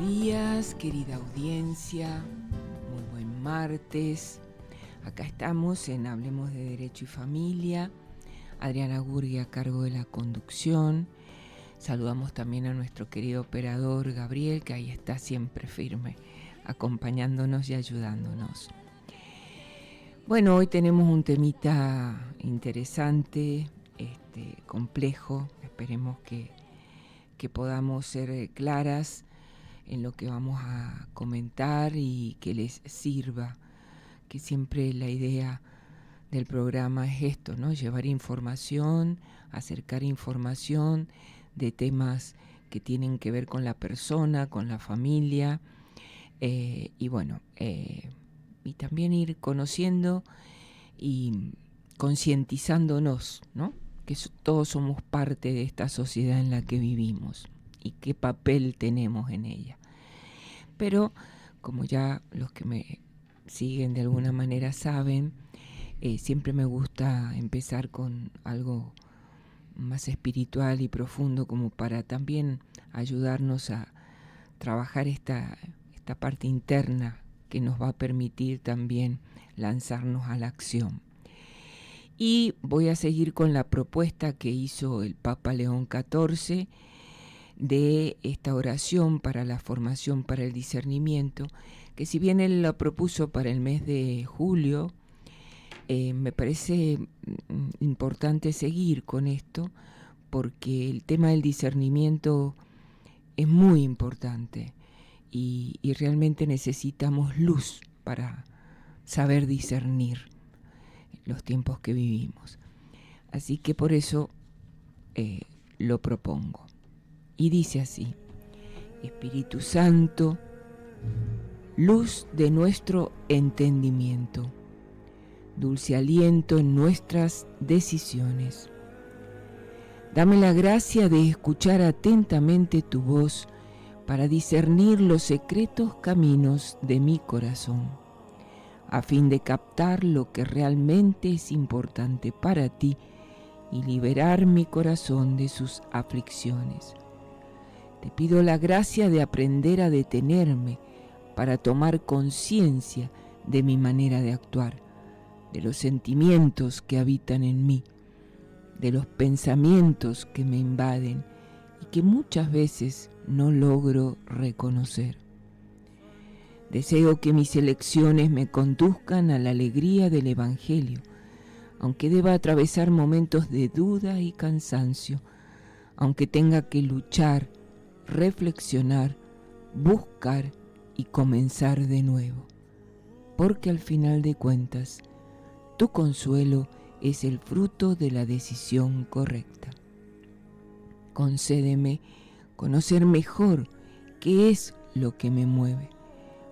días, querida audiencia, muy buen martes. Acá estamos en Hablemos de Derecho y Familia. Adriana Gurgui a cargo de la conducción. Saludamos también a nuestro querido operador Gabriel, que ahí está siempre firme, acompañándonos y ayudándonos. Bueno, hoy tenemos un temita interesante, complejo. Esperemos que podamos ser claras en lo que vamos a comentar y que les sirva, que siempre la idea del programa es esto, ¿no? Llevar información, acercar información de temas que tienen que ver con la persona, con la familia, y bueno, y también ir conociendo y concientizándonos, ¿no? Que todos somos parte de esta sociedad en la que vivimos y qué papel tenemos en ella. Pero como ya los que me siguen de alguna manera saben, siempre me gusta empezar con algo más espiritual y profundo, como para también ayudarnos a trabajar esta parte interna que nos va a permitir también lanzarnos a la acción. Y voy a seguir con la propuesta que hizo el Papa León XIV de esta oración para la formación para el discernimiento, que si bien él la propuso para el mes de julio, me parece importante seguir con esto, porque el tema del discernimiento es muy importante y realmente necesitamos luz para saber discernir los tiempos que vivimos. Así que por eso lo propongo. Y dice así: Espíritu Santo, luz de nuestro entendimiento, dulce aliento en nuestras decisiones. Dame la gracia de escuchar atentamente tu voz para discernir los secretos caminos de mi corazón, a fin de captar lo que realmente es importante para ti y liberar mi corazón de sus aflicciones. Te pido la gracia de aprender a detenerme para tomar conciencia de mi manera de actuar, de los sentimientos que habitan en mí, de los pensamientos que me invaden y que muchas veces no logro reconocer. Deseo que mis elecciones me conduzcan a la alegría del Evangelio, aunque deba atravesar momentos de duda y cansancio, aunque tenga que luchar, reflexionar, buscar y comenzar de nuevo, porque al final de cuentas, tu consuelo es el fruto de la decisión correcta. Concédeme conocer mejor qué es lo que me mueve,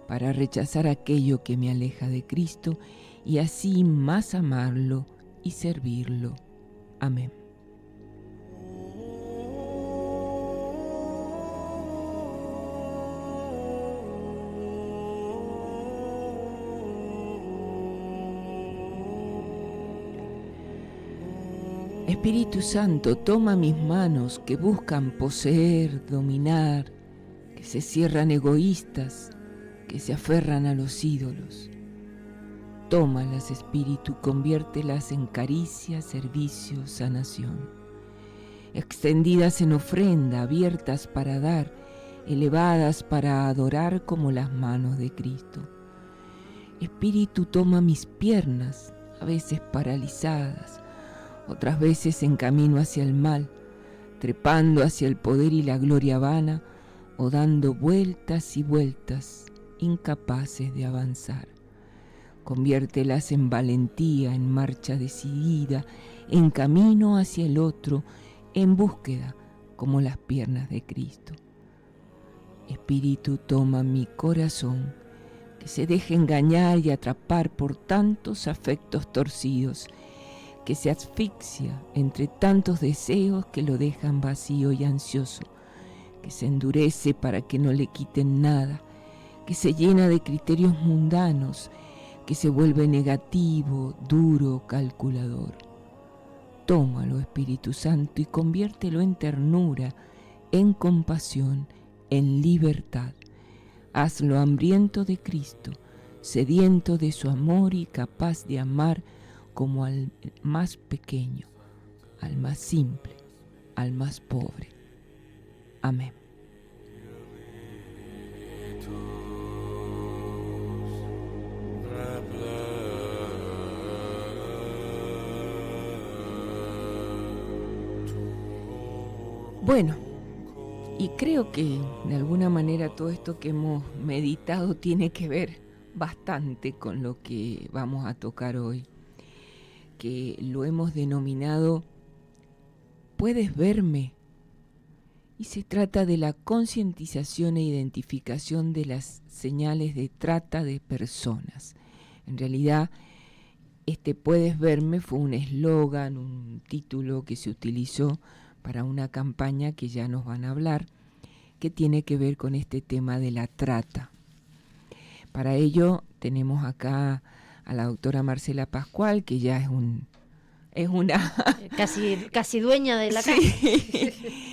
para rechazar aquello que me aleja de Cristo y así más amarlo y servirlo. Amén. Espíritu Santo, toma mis manos que buscan poseer, dominar, que se cierran egoístas, que se aferran a los ídolos. Tómalas, Espíritu, conviértelas en caricia, servicio, sanación. Extendidas en ofrenda, abiertas para dar, elevadas para adorar como las manos de Cristo. Espíritu, toma mis piernas, a veces paralizadas, otras veces en camino hacia el mal, trepando hacia el poder y la gloria vana, o dando vueltas y vueltas, incapaces de avanzar. Conviértelas en valentía, en marcha decidida, en camino hacia el otro, en búsqueda, como las piernas de Cristo. Espíritu, toma mi corazón, que se deje engañar y atrapar por tantos afectos torcidos, que se asfixia entre tantos deseos que lo dejan vacío y ansioso, que se endurece para que no le quiten nada, que se llena de criterios mundanos, que se vuelve negativo, duro, calculador. Tómalo, Espíritu Santo, y conviértelo en ternura, en compasión, en libertad, Hazlo hambriento de Cristo, sediento de su amor y capaz de amar como al más pequeño, al más simple, al más pobre. Amén. Bueno, y creo que de alguna manera todo esto que hemos meditado tiene que ver bastante con lo que vamos a tocar hoy, que lo hemos denominado ¿Puedes verme? Y se trata de la concientización e identificación de las señales de trata de personas. En realidad, este "Puedes verme" fue un eslogan, un título que se utilizó para una campaña que ya nos van a hablar, que tiene que ver con este tema de la trata. Para ello tenemos acá a la doctora Marcela Pascual, que ya es una casi dueña de la casa.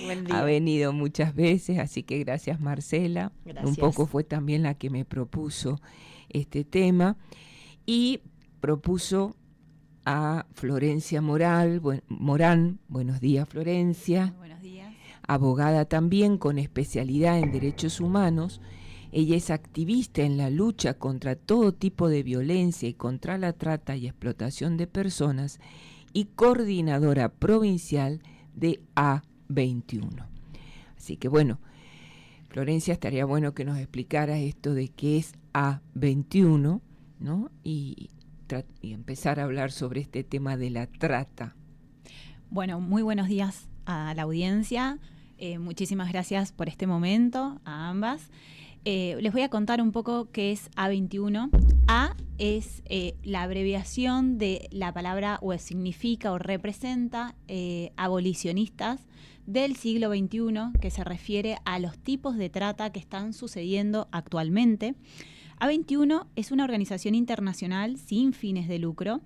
Buen día. Ha venido muchas veces, así que gracias, Marcela. Gracias. Un poco fue también la que me propuso este tema y propuso a Florencia Morán. Buenos días, Florencia. Muy buenos días. Abogada también con especialidad en derechos humanos. Ella es activista en la lucha contra todo tipo de violencia y contra la trata y explotación de personas y coordinadora provincial de A21. Así que bueno, Florencia, estaría bueno que nos explicaras esto de qué es A21, ¿no? Y empezar a hablar sobre este tema de la trata. Bueno, muy buenos días a la audiencia. Muchísimas gracias por este momento, a ambas. Les voy a contar un poco qué es A21. A es la abreviación de la palabra, o significa o representa abolicionistas del siglo XXI, que se refiere a los tipos de trata que están sucediendo actualmente. A21 es una organización internacional sin fines de lucro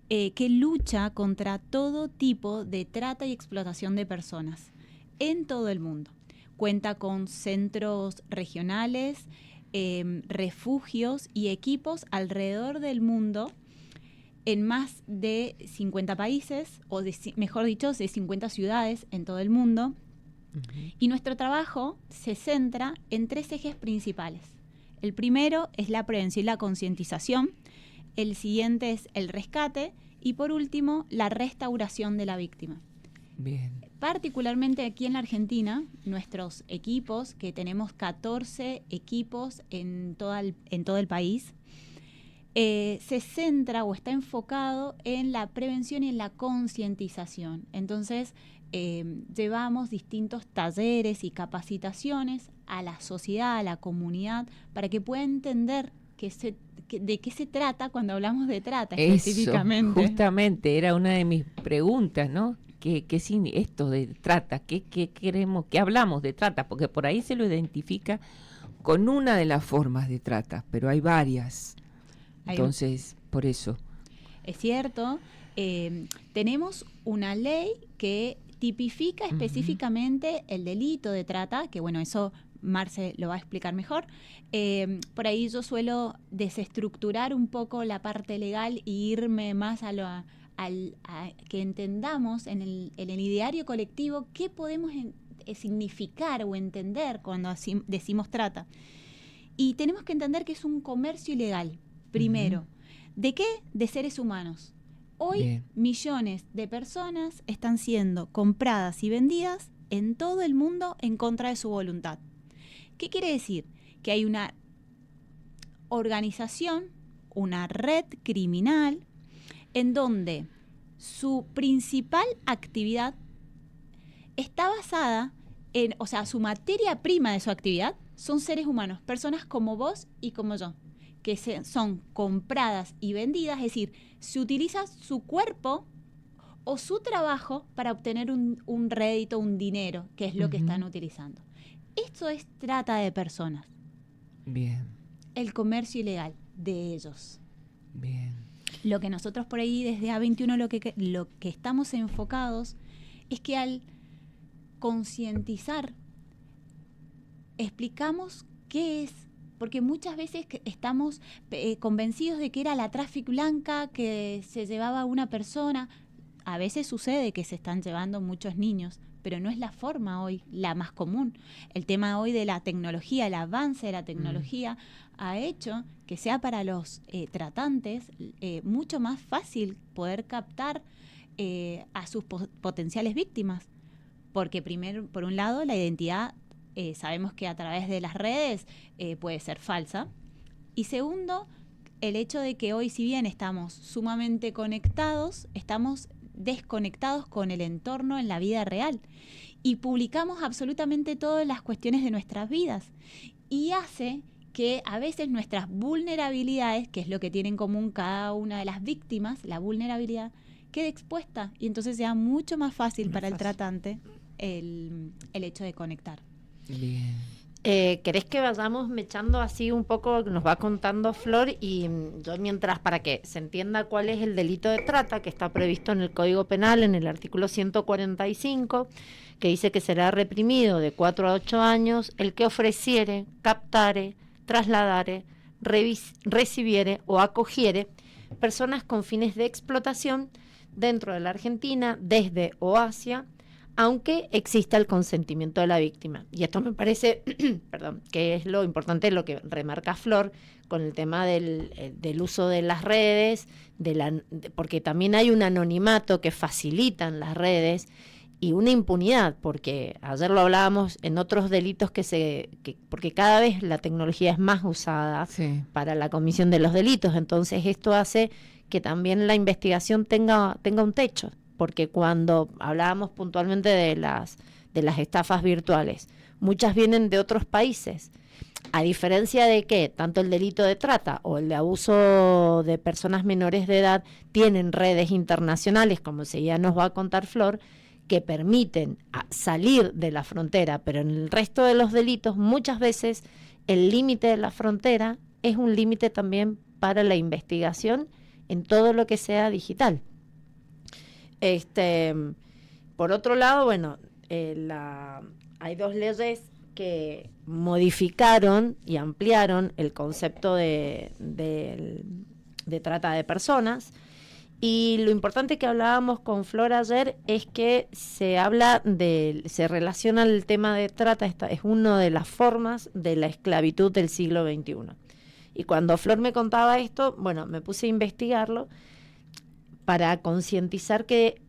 que lucha contra todo tipo de trata y explotación de personas en todo el mundo. Cuenta con centros regionales, refugios y equipos alrededor del mundo en más de 50 países, o mejor dicho, de 50 ciudades en todo el mundo. Uh-huh. Y nuestro trabajo se centra en 3 ejes principales. El primero es la prevención y la concientización, el siguiente es el rescate y por último la restauración de la víctima. Bien. Particularmente aquí en la Argentina, nuestros equipos, que tenemos 14 equipos en todo el país, se centra o está enfocado en la prevención y en la concientización. Entonces, llevamos distintos talleres y capacitaciones a la sociedad, a la comunidad, para que pueda entender de qué se trata cuando hablamos de trata específicamente. Eso, justamente, era una de mis preguntas, ¿no? ¿Qué esto de trata? ¿Qué queremos? ¿Qué hablamos de trata? Porque por ahí se lo identifica con una de las formas de trata, pero hay varias. Entonces, por eso. Es cierto. Tenemos una ley que tipifica específicamente el delito de trata, que bueno, eso Marce lo va a explicar mejor. Por ahí yo suelo desestructurar un poco la parte legal e irme más a que entendamos en el ideario colectivo qué podemos significar o entender cuando decimos trata. Y tenemos que entender que es un comercio ilegal, primero. ¿De qué? De seres humanos. Hoy, bien, millones de personas están siendo compradas y vendidas en todo el mundo en contra de su voluntad. ¿Qué quiere decir? Que hay una organización, una red criminal, en donde su principal actividad está basada en, o sea, su materia prima de su actividad son seres humanos, personas como vos y como yo, que son compradas y vendidas, es decir, se utiliza su cuerpo o su trabajo para obtener un rédito, un dinero, que es lo que están utilizando. Esto es trata de personas. Bien. El comercio ilegal de ellos. Bien. Lo que nosotros por ahí desde A21 lo que estamos enfocados es que al concientizar explicamos qué es porque muchas veces estamos convencidos de que era la traffic blanca que se llevaba a una persona. A veces sucede que se están llevando muchos niños, pero no es la forma hoy, la más común. El tema hoy de la tecnología, el avance de la tecnología, ha hecho que sea para los tratantes mucho más fácil poder captar a sus potenciales víctimas. Porque primero, por un lado, la identidad sabemos que a través de las redes puede ser falsa. Y segundo, el hecho de que hoy, si bien estamos sumamente conectados, estamos desconectados con el entorno en la vida real. Y publicamos absolutamente todas las cuestiones de nuestras vidas. Y hace que a veces nuestras vulnerabilidades, que es lo que tiene en común cada una de las víctimas, la vulnerabilidad, quede expuesta. Y entonces sea mucho más fácil para el tratante el hecho de conectar. Bien. ¿Querés que vayamos mechando así un poco, nos va contando Flor, y yo mientras, para que se entienda cuál es el delito de trata que está previsto en el Código Penal, en el artículo 145, que dice que será reprimido de 4 a 8 años el que ofreciere, captare, trasladare, recibiere o acogiere personas con fines de explotación dentro de la Argentina, desde o hacia, aunque exista el consentimiento de la víctima. Y esto me parece, perdón, que es lo importante, lo que remarca Flor con el tema del uso de las redes, porque también hay un anonimato que facilitan las redes y una impunidad, porque ayer lo hablábamos en otros delitos porque cada vez la tecnología es más usada para la comisión de los delitos, entonces esto hace que también la investigación tenga un techo. Porque cuando hablábamos puntualmente de las estafas virtuales, muchas vienen de otros países, a diferencia de que tanto el delito de trata o el de abuso de personas menores de edad tienen redes internacionales, como ya nos va a contar Flor, que permiten salir de la frontera, pero en el resto de los delitos muchas veces el límite de la frontera es un límite también para la investigación en todo lo que sea digital. Por otro lado, bueno, hay 2 leyes que modificaron y ampliaron el concepto de trata de personas, y lo importante que hablábamos con Flor ayer es que se relaciona el tema de trata, esta es una de las formas de la esclavitud del siglo XXI. Y cuando Flor me contaba esto, bueno, me puse a investigarlo para concientizar que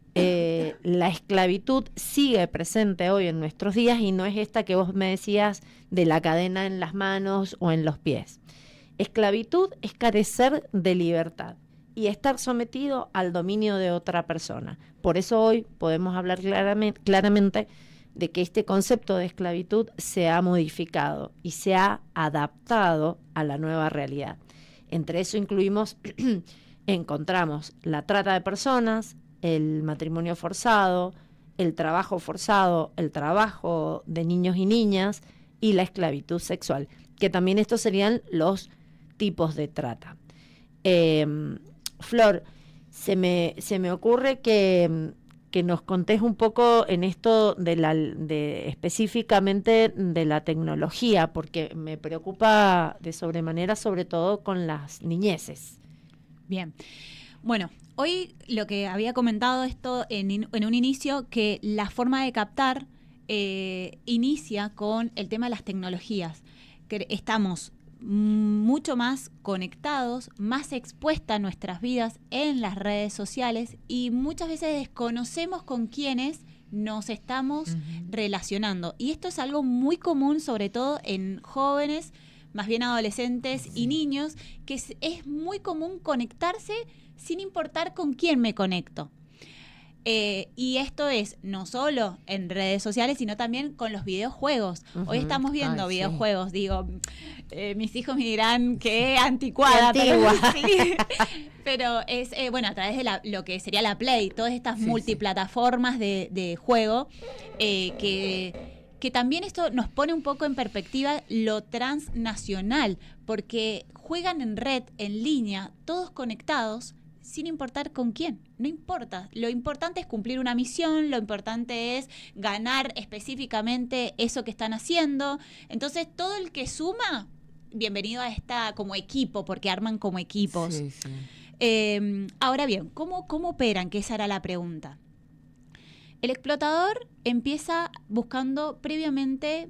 la esclavitud sigue presente hoy en nuestros días, y no es esta que vos me decías de la cadena en las manos o en los pies. Esclavitud es carecer de libertad y estar sometido al dominio de otra persona. Por eso hoy podemos hablar claramente de que este concepto de esclavitud se ha modificado y se ha adaptado a la nueva realidad. Entre eso encontramos la trata de personas, el matrimonio forzado, el trabajo forzado, el trabajo de niños y niñas y la esclavitud sexual, que también estos serían los tipos de trata. Flor, se me ocurre que nos contés un poco en esto específicamente de la tecnología, porque me preocupa de sobremanera, sobre todo con las niñeces. Bien. Bueno, hoy lo que había comentado esto en un inicio, que la forma de captar inicia con el tema de las tecnologías, que estamos mucho más conectados, más expuestas nuestras vidas en las redes sociales, y muchas veces desconocemos con quiénes nos estamos relacionando. Y esto es algo muy común, sobre todo en jóvenes, más bien adolescentes y niños, que es muy común conectarse sin importar con quién me conecto. Y esto es no solo en redes sociales, sino también con los videojuegos. Hoy estamos viendo videojuegos, digo, mis hijos me dirán que anticuada, pero es, bueno, a través de lo que sería la Play, todas estas multiplataformas de juego, que también esto nos pone un poco en perspectiva lo transnacional, porque juegan en red, en línea, todos conectados, sin importar con quién, no importa. Lo importante es cumplir una misión, lo importante es ganar específicamente eso que están haciendo. Entonces, todo el que suma bienvenido a esta como equipo, porque arman como equipos. Sí, sí. Ahora bien, ¿cómo operan? Que esa era la pregunta. El explotador empieza buscando previamente,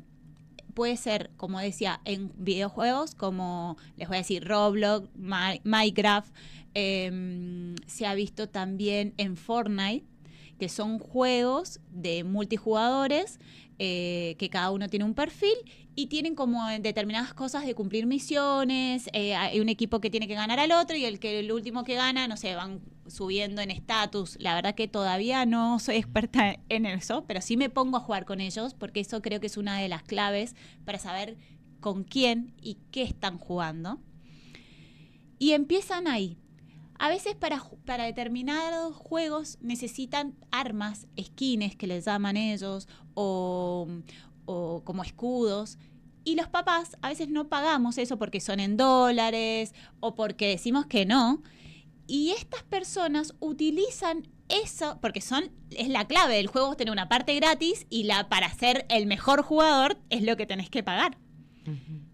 puede ser, como decía, en videojuegos como, les voy a decir, Roblox, Minecraft, se ha visto también en Fortnite, que son juegos de multijugadores, que cada uno tiene un perfil y tienen como determinadas cosas de cumplir misiones, hay un equipo que tiene que ganar al otro y el último que gana, no sé, van subiendo en estatus. La verdad que todavía no soy experta en eso, pero sí me pongo a jugar con ellos porque eso creo que es una de las claves para saber con quién y qué están jugando. Y empiezan ahí. A veces para determinados juegos necesitan armas, skins que les llaman ellos, o como escudos. Y los papás a veces no pagamos eso porque son en dólares o porque decimos que no. Y estas personas utilizan eso, porque es la clave del juego, tener una parte gratis y para ser el mejor jugador es lo que tenés que pagar.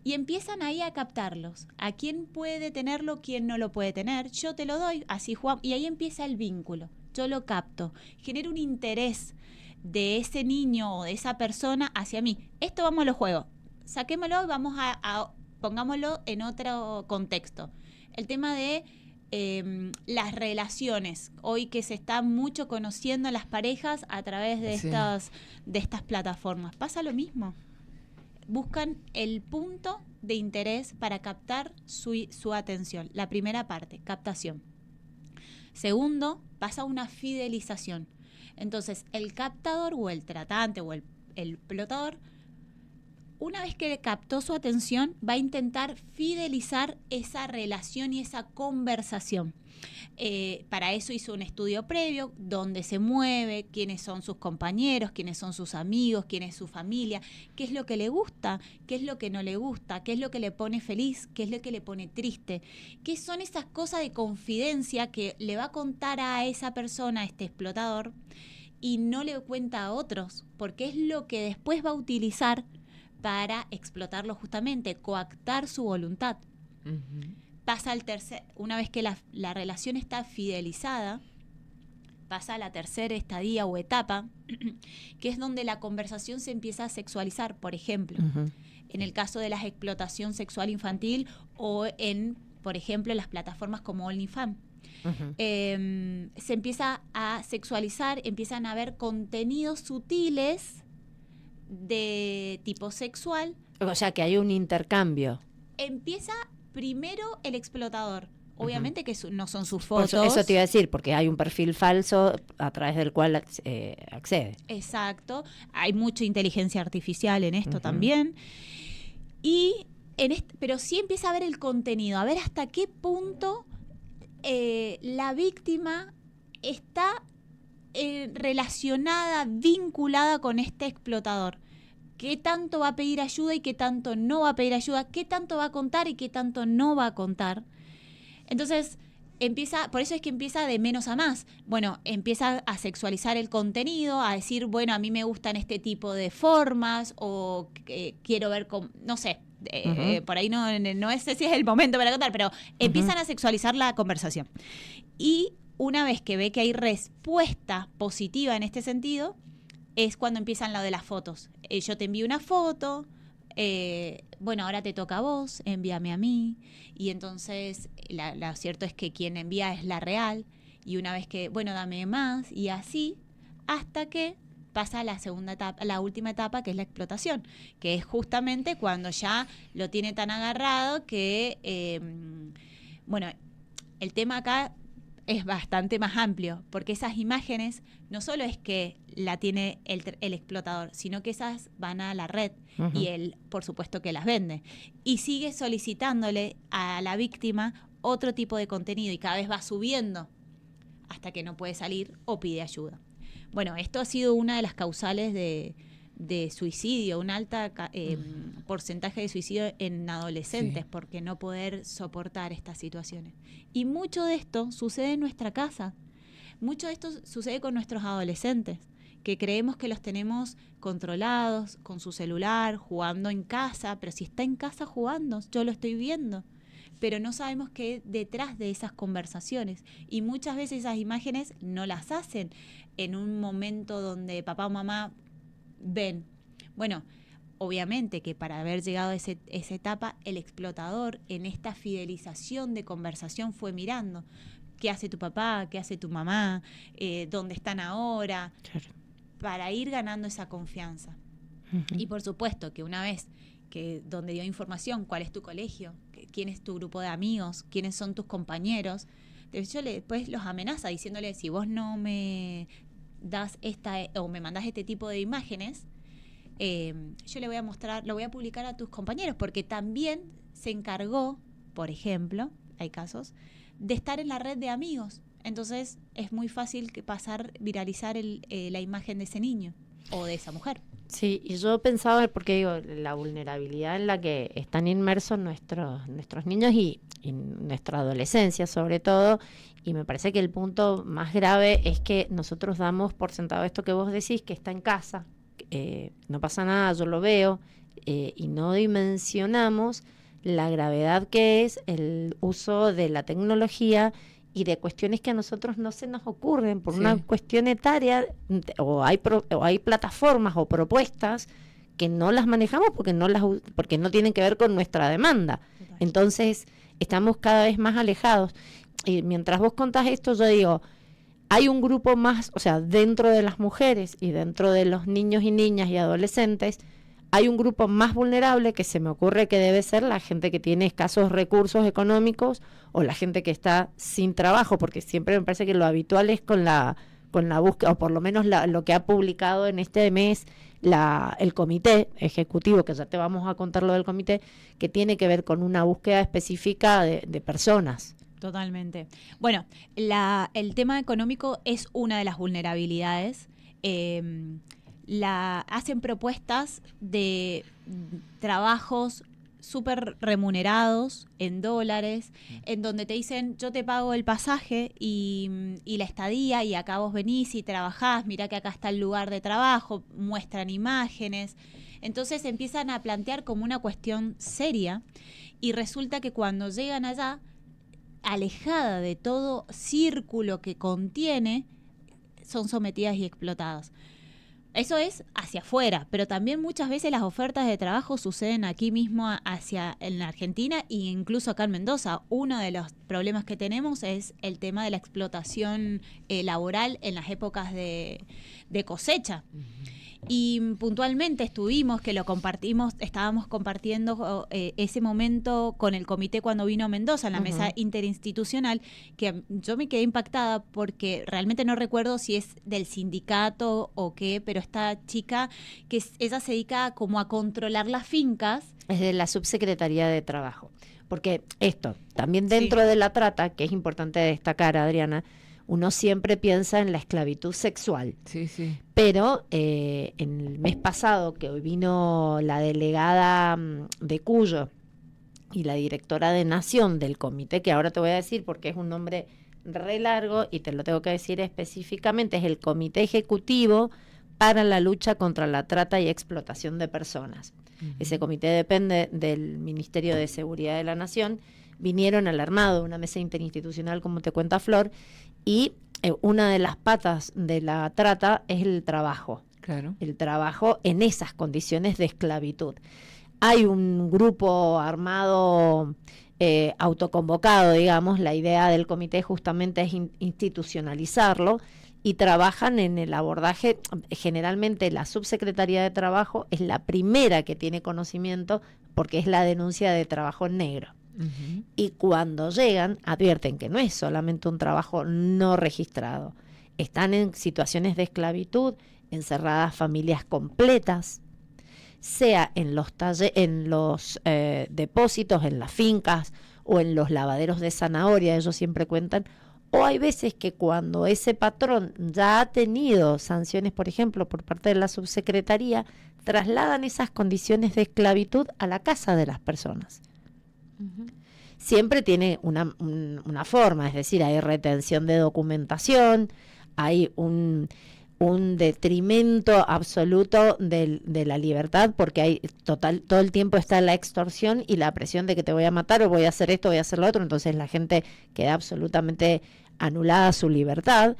Y empiezan ahí a captarlos. ¿A quién puede tenerlo? ¿Quién no lo puede tener? Yo te lo doy, así jugamos. Y ahí empieza el vínculo. Yo lo capto. Genero un interés de ese niño o de esa persona hacia mí. Esto vamos a los juegos. Saquémoslo y vamos pongámoslo en otro contexto. El tema de las relaciones. Hoy que se está mucho conociendo las parejas a través de estas plataformas. Pasa lo mismo. Buscan el punto de interés para captar su atención. La primera parte, captación. Segundo, pasa una fidelización. Entonces, el captador o el tratante o el explotador, una vez que captó su atención, va a intentar fidelizar esa relación y esa conversación. Para eso hizo un estudio previo, dónde se mueve, quiénes son sus compañeros, quiénes son sus amigos, quién es su familia, qué es lo que le gusta, qué es lo que no le gusta, qué es lo que le pone feliz, qué es lo que le pone triste, qué son esas cosas de confidencia que le va a contar a esa persona, a este explotador, y no le cuenta a otros, porque es lo que después va a utilizar para explotarlo justamente, coactar su voluntad. Pasa una vez que la relación está fidelizada, pasa a la tercera estadía o etapa, que es donde la conversación se empieza a sexualizar, por ejemplo, en el caso de la explotación sexual infantil o en, por ejemplo, las plataformas como OnlyFans. Se empieza a sexualizar, empiezan a haber contenidos sutiles de tipo sexual. O sea, que hay un intercambio. Empieza primero el explotador. Obviamente que no son sus fotos. Eso te iba a decir, porque hay un perfil falso a través del cual accede. Exacto. Hay mucha inteligencia artificial en esto también. Y pero sí empieza a ver el contenido, a ver hasta qué punto la víctima está relacionada, vinculada con este explotador. ¿Qué tanto va a pedir ayuda y qué tanto no va a pedir ayuda? ¿Qué tanto va a contar y qué tanto no va a contar? Entonces, por eso es que empieza de menos a más. Bueno, empieza a sexualizar el contenido, a decir, bueno, a mí me gustan este tipo de formas o quiero ver, no sé, por ahí no sé si es el momento para contar, pero empiezan a sexualizar la conversación. Y una vez que ve que hay respuesta positiva en este sentido, es cuando empiezan lo de las fotos. Yo te envío una foto, bueno, ahora te toca a vos, envíame a mí. Y entonces, lo cierto es que quien envía es la real. Y una vez que, bueno, dame más, y así, hasta que pasa a la segunda etapa, la última etapa, que es la explotación, que es justamente cuando ya lo tiene tan agarrado que, bueno, el tema acá es bastante más amplio, porque esas imágenes no solo es que la tiene el explotador, sino que esas van a la red y él, por supuesto, que las vende. Y sigue solicitándole a la víctima otro tipo de contenido y cada vez va subiendo hasta que no puede salir o pide ayuda. Bueno, esto ha sido una de las causales de suicidio, un alto porcentaje de suicidio en adolescentes, porque no poder soportar estas situaciones. Y mucho de esto sucede en nuestra casa, mucho de esto sucede con nuestros adolescentes, que creemos que los tenemos controlados con su celular, jugando en casa, pero si está en casa jugando, yo lo estoy viendo, pero no sabemos qué detrás de esas conversaciones, y muchas veces esas imágenes no las hacen en un momento donde papá o mamá ven. Bueno, obviamente que para haber llegado a esa etapa, el explotador en esta fidelización de conversación fue mirando qué hace tu papá, qué hace tu mamá, dónde están ahora, Claro. para ir ganando esa confianza. Ujú. Y por supuesto que una vez que donde dio información, cuál es tu colegio, quién es tu grupo de amigos, quiénes son tus compañeros, después los amenaza diciéndole, si vos no me das o me mandás este tipo de imágenes, yo le voy a mostrar, lo voy a publicar a tus compañeros, porque también se encargó, por ejemplo, hay casos, de estar en la red de amigos. Entonces es muy fácil viralizar la imagen de ese niño o de esa mujer. Sí, y yo pensaba, porque digo, la vulnerabilidad en la que están inmersos nuestros niños y nuestra adolescencia sobre todo, y me parece que el punto más grave es que nosotros damos por sentado esto que vos decís, que está en casa, no pasa nada, yo lo veo, y no dimensionamos la gravedad que es el uso de la tecnología y de cuestiones que a nosotros no se nos ocurren por una cuestión etaria, o hay plataformas o propuestas que no las manejamos porque no tienen que ver con nuestra demanda. Total. Entonces estamos cada vez más alejados. Y mientras vos contás esto, yo digo, hay un grupo más, o sea, dentro de las mujeres y dentro de los niños y niñas y adolescentes, hay un grupo más vulnerable que se me ocurre que debe ser la gente que tiene escasos recursos económicos o la gente que está sin trabajo, porque siempre me parece que lo habitual es con la búsqueda, o por lo menos lo que ha publicado en este mes el comité ejecutivo, que ya te vamos a contar lo del comité, que tiene que ver con una búsqueda específica de personas. Totalmente. Bueno, el tema económico es una de las vulnerabilidades. Hacen propuestas de trabajos súper remunerados en dólares, en donde te dicen, yo te pago el pasaje y la estadía, y acá vos venís y trabajás, mirá que acá está el lugar de trabajo, muestran imágenes. Entonces empiezan a plantear como una cuestión seria, y resulta que cuando llegan allá, alejada de todo círculo que contiene, son sometidas y explotadas. Eso es hacia afuera, pero también muchas veces las ofertas de trabajo suceden aquí mismo en la Argentina e incluso acá en Mendoza. Uno de los problemas que tenemos es el tema de la explotación laboral en las épocas de cosecha. Y puntualmente estábamos compartiendo ese momento con el comité cuando vino a Mendoza, en la mesa interinstitucional, que yo me quedé impactada porque realmente no recuerdo si es del sindicato o qué, pero esta chica, ella se dedica como a controlar las fincas. Es de la Subsecretaría de Trabajo. Porque esto, también dentro de la trata, que es importante destacar, Adriana, uno siempre piensa en la esclavitud sexual. Sí, sí. Pero en el mes pasado, que hoy vino la delegada de Cuyo y la directora de Nación del comité, que ahora te voy a decir porque es un nombre re largo y te lo tengo que decir específicamente, es el Comité Ejecutivo para la Lucha contra la Trata y Explotación de Personas. Ese comité depende del Ministerio de Seguridad de la Nación. Vinieron al armado, una mesa interinstitucional, como te cuenta Flor, y una de las patas de la trata es el trabajo. Claro. El trabajo en esas condiciones de esclavitud. Hay un grupo armado autoconvocado, digamos, la idea del comité justamente es institucionalizarlo, y trabajan en el abordaje. Generalmente la Subsecretaría de Trabajo es la primera que tiene conocimiento porque es la denuncia de trabajo negro. Uh-huh. Y cuando llegan, advierten que no es solamente un trabajo no registrado. Están en situaciones de esclavitud, encerradas familias completas, sea en los depósitos, en las fincas o en los lavaderos de zanahoria, ellos siempre cuentan. O hay veces que cuando ese patrón ya ha tenido sanciones, por ejemplo, por parte de la subsecretaría, trasladan esas condiciones de esclavitud a la casa de las personas. Uh-huh. Siempre tiene una forma, es decir, hay retención de documentación, hay un un detrimento absoluto de la libertad, porque hay todo el tiempo está la extorsión y la presión de que te voy a matar o voy a hacer esto, voy a hacer lo otro, entonces la gente queda absolutamente anulada su libertad.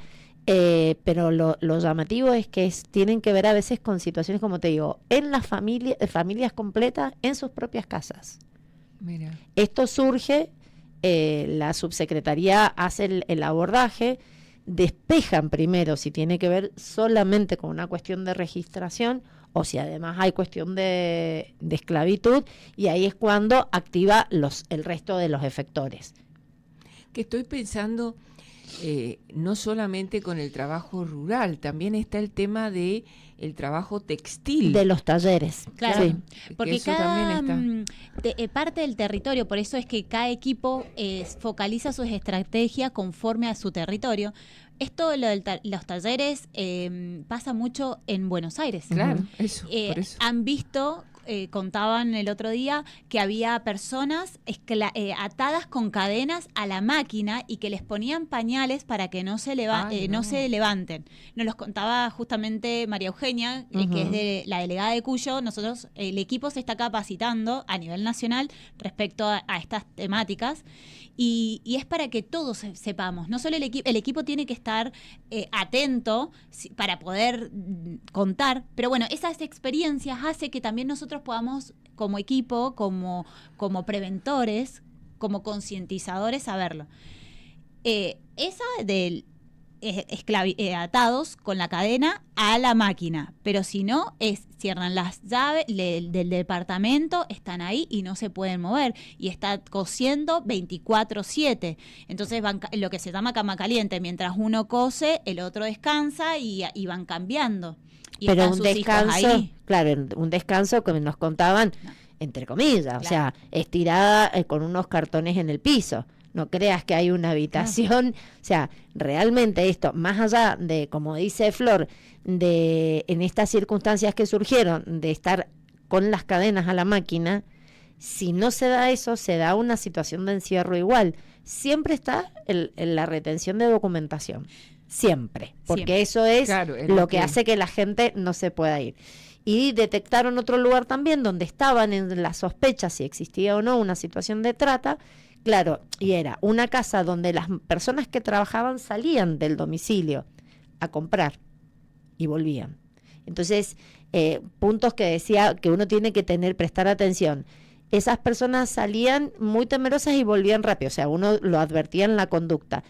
Pero lo llamativo es que tienen que ver a veces con situaciones, como te digo, en las familias completas, en sus propias casas. Mira. Esto surge, la subsecretaría hace el abordaje, despejan primero si tiene que ver solamente con una cuestión de registración o si además hay cuestión de esclavitud, y ahí es cuando activa el resto de los efectores. Que estoy pensando, no solamente con el trabajo rural, también está el tema de el trabajo textil. De los talleres. Claro, Sí. porque eso cada también parte del territorio, por eso es que cada equipo focaliza sus estrategias conforme a su territorio. Esto, los talleres, pasa mucho en Buenos Aires. Claro, eso, por eso. Han visto, contaban el otro día, que había personas atadas con cadenas a la máquina y que les ponían pañales para que no se levanten. Nos los contaba justamente María Eugenia, que es de la delegada de Cuyo. Nosotros, el equipo se está capacitando a nivel nacional respecto a estas temáticas. Y es para que todos sepamos, no solo el equipo tiene que estar atento para poder contar, pero bueno, esas experiencias hace que también nosotros podamos, como equipo, como preventores, como concientizadores, saberlo. Esa del atados con la cadena a la máquina, pero si no, cierran las llaves del departamento, están ahí y no se pueden mover, y está cosiendo 24/7, entonces van lo que se llama cama caliente, mientras uno cose, el otro descansa y van cambiando. Y pero están un sus hijos descanso, ahí. claro, un descanso que nos contaban, entre comillas, claro. O sea, estirada con unos cartones en el piso. No creas que hay una habitación, o sea, realmente esto, más allá de, como dice Flor, en estas circunstancias que surgieron, de estar con las cadenas a la máquina, si no se da eso, se da una situación de encierro igual. Siempre está la retención de documentación, siempre, porque eso es, claro, lo que hace que la gente no se pueda ir. Y detectaron otro lugar también donde estaban en la sospecha si existía o no una situación de trata. Claro, y era una casa donde las personas que trabajaban salían del domicilio a comprar y volvían. Entonces, puntos que decía que uno tiene que prestar atención. Esas personas salían muy temerosas y volvían rápido, o sea, uno lo advertía en la conducta.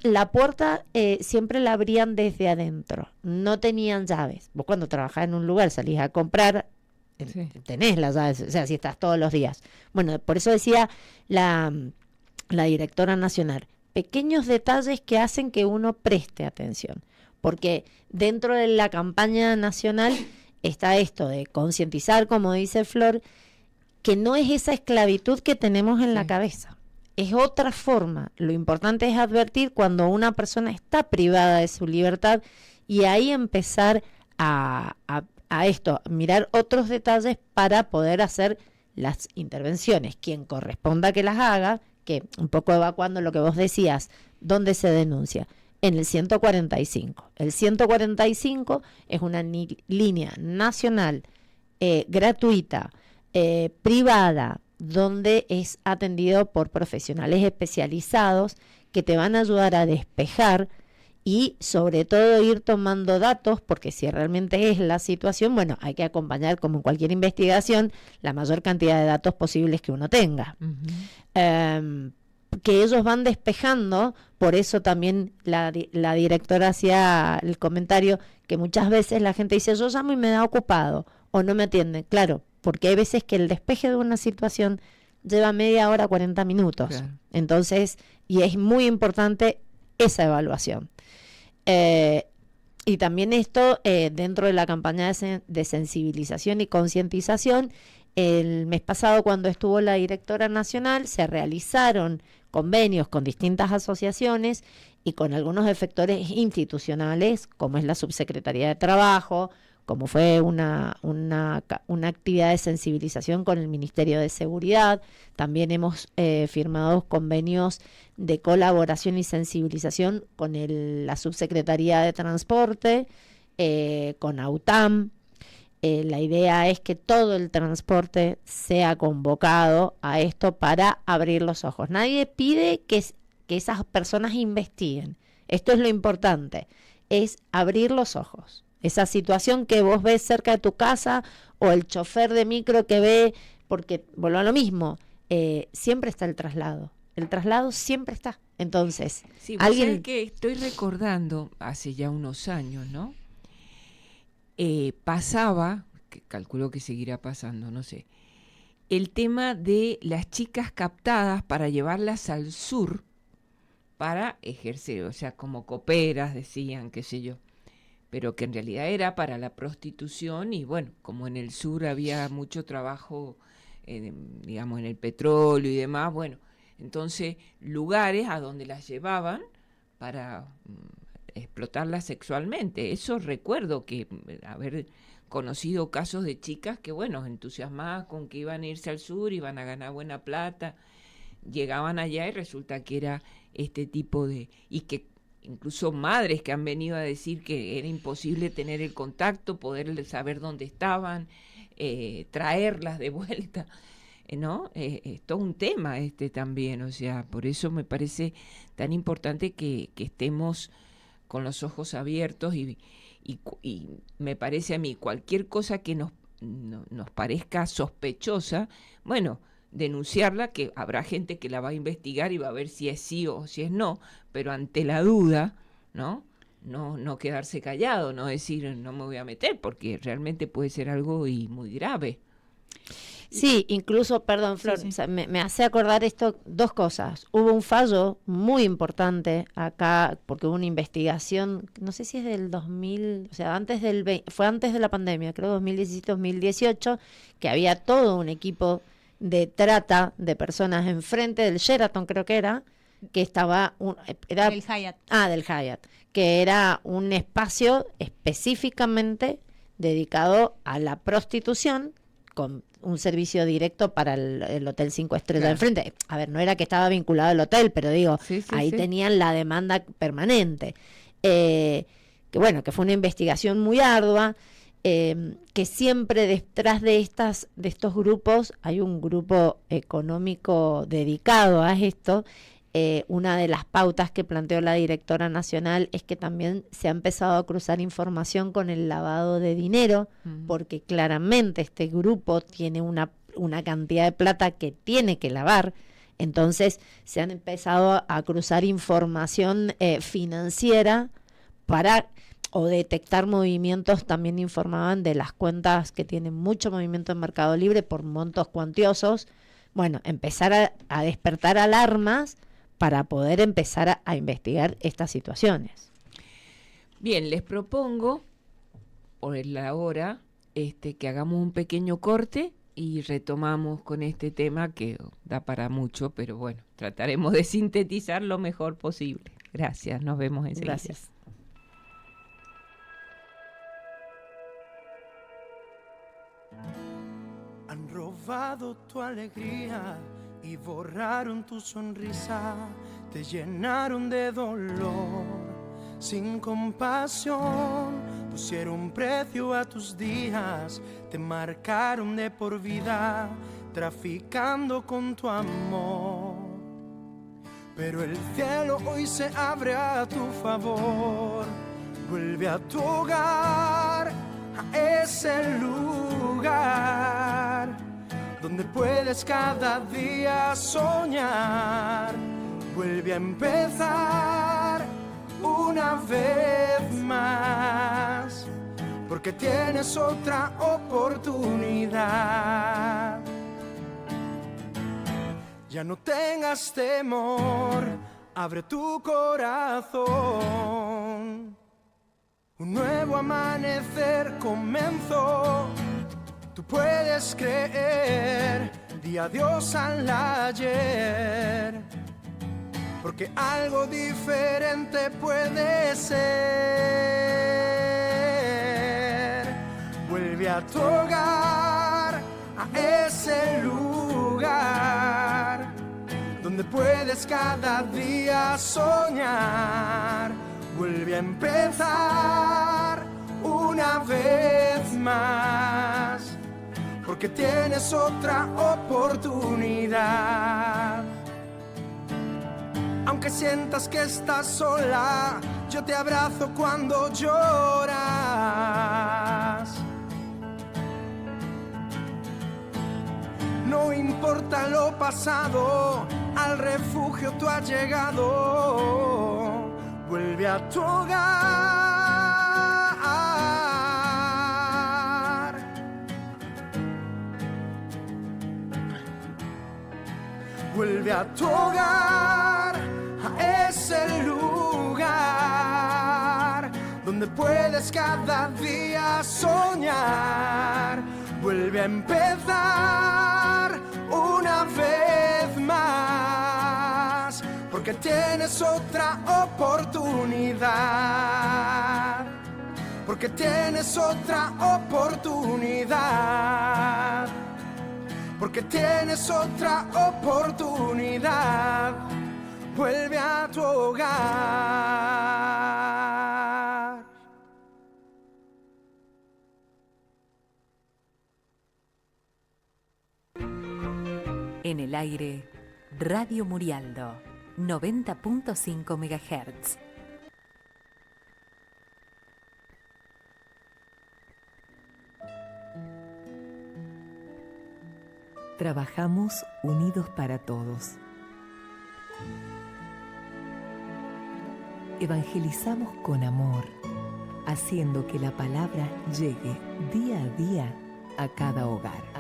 La puerta siempre la abrían desde adentro, no tenían llaves. Vos cuando trabajás en un lugar salís a comprar, sí, tenés las llaves, o sea, si estás todos los días. Bueno, por eso decía la directora nacional, pequeños detalles que hacen que uno preste atención, porque dentro de la campaña nacional está esto de concientizar, como dice Flor, que no es esa esclavitud que tenemos en la cabeza, es otra forma. Lo importante es advertir cuando una persona está privada de su libertad y ahí empezar a esto, mirar otros detalles para poder hacer las intervenciones. Quien corresponda que las haga, que un poco evacuando lo que vos decías, ¿dónde se denuncia? En el 145. El 145 es una línea nacional, gratuita, privada, donde es atendido por profesionales especializados que te van a ayudar a despejar y sobre todo ir tomando datos, porque si realmente es la situación, bueno, hay que acompañar, como en cualquier investigación, la mayor cantidad de datos posibles que uno tenga. Que ellos van despejando, por eso también la directora hacía el comentario que muchas veces la gente dice, yo llamo y me da ocupado, o no me atienden. Claro, porque hay veces que el despeje de una situación lleva media hora, 40 minutos. Claro. Entonces, y es muy importante esa evaluación. Y también esto, dentro de la campaña de sensibilización y concientización, el mes pasado, cuando estuvo la directora nacional, se realizaron convenios con distintas asociaciones y con algunos efectores institucionales, como es la Subsecretaría de Trabajo, como fue una actividad de sensibilización con el Ministerio de Seguridad. También hemos firmado convenios de colaboración y sensibilización con la Subsecretaría de Transporte, con AUTAM. La idea es que todo el transporte sea convocado a esto para abrir los ojos. Nadie pide que esas personas investiguen. Esto es lo importante, es abrir los ojos. Esa situación que vos ves cerca de tu casa o el chofer de micro que ve, porque vuelvo a lo mismo, siempre está el traslado. El traslado siempre está. Entonces, sí, alguien que estoy recordando hace ya unos años, ¿no? Pasaba, que calculo que seguirá pasando, no sé, el tema de las chicas captadas para llevarlas al sur para ejercer, o sea, como coperas, decían, qué sé yo, pero que en realidad era para la prostitución. Y bueno, como en el sur había mucho trabajo, digamos, en el petróleo y demás, bueno, entonces lugares a donde las llevaban para explotarlas sexualmente. Eso recuerdo que haber conocido casos de chicas que, bueno, entusiasmadas con que iban a irse al sur, iban a ganar buena plata, llegaban allá y resulta que era este tipo de... y que incluso madres que han venido a decir que era imposible tener el contacto, poder saber dónde estaban, traerlas de vuelta, ¿no? Es todo un tema también, o sea, por eso me parece tan importante que estemos con los ojos abiertos y me parece a mí cualquier cosa que nos parezca sospechosa, bueno, denunciarla, que habrá gente que la va a investigar y va a ver si es sí o si es no, pero ante la duda, ¿no? No quedarse callado, no decir no me voy a meter, porque realmente puede ser algo muy grave. Sí, incluso, perdón, Flor, sí. O sea, me hace acordar esto, dos cosas. Hubo un fallo muy importante acá, porque hubo una investigación, no sé si es del 2000, o sea, fue antes de la pandemia, creo 2017-2018, que había todo un equipo de trata de personas enfrente del Sheraton, creo que era, que estaba... era del Hyatt. Del Hyatt, que era un espacio específicamente dedicado a la prostitución, con un servicio directo para el Hotel 5 Estrellas de enfrente. A ver, no era que estaba vinculado al hotel, pero digo, ahí tenían la demanda permanente. Que bueno, que fue una investigación muy ardua, que siempre detrás de estos grupos hay un grupo económico dedicado a esto. Una de las pautas que planteó la directora nacional es que también se ha empezado a cruzar información con el lavado de dinero, porque claramente este grupo tiene una cantidad de plata que tiene que lavar. Entonces se han empezado a cruzar información financiera o detectar movimientos. También informaban de las cuentas que tienen mucho movimiento en Mercado Libre por montos cuantiosos. Bueno, empezar a despertar alarmas para poder empezar a investigar estas situaciones. Bien, les propongo, por la hora, que hagamos un pequeño corte y retomamos con este tema que da para mucho, pero bueno, trataremos de sintetizar lo mejor posible. Gracias, nos vemos enseguida. Gracias. Han robado tu alegría y borraron tu sonrisa, te llenaron de dolor, sin compasión, pusieron precio a tus días, te marcaron de por vida, traficando con tu amor. Pero el cielo hoy se abre a tu favor, vuelve a tu hogar, a ese lugar donde puedes cada día soñar. Vuelve a empezar una vez más, porque tienes otra oportunidad. Ya no tengas temor, abre tu corazón. Un nuevo amanecer comenzó. Tú puedes creer, di adiós al ayer, porque algo diferente puede ser. Vuelve a tu hogar, a ese lugar donde puedes cada día soñar. Vuelve a empezar una vez más, porque tienes otra oportunidad. Aunque sientas que estás sola, yo te abrazo cuando lloras. No importa lo pasado, al refugio tú has llegado. Vuelve a tu hogar. Vuelve a tu hogar, a ese lugar donde puedes cada día soñar. Vuelve a empezar una vez más, porque tienes otra oportunidad. Porque tienes otra oportunidad. Porque tienes otra oportunidad. Vuelve a tu hogar. En el aire, Radio Murialdo, 90.5 MHz. Trabajamos unidos para todos. Evangelizamos con amor, haciendo que la palabra llegue día a día a cada hogar.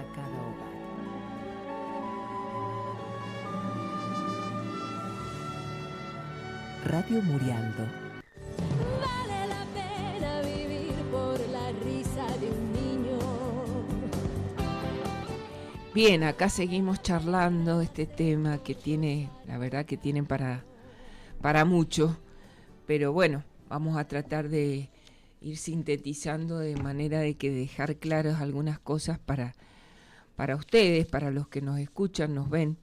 Radio Murialdo. Vale la pena vivir por la risa de un niño. Bien, acá seguimos charlando este tema que tiene, la verdad que tiene para mucho, pero bueno, vamos a tratar de ir sintetizando de manera de que dejar claras algunas cosas para ustedes, para los que nos escuchan, nos ven,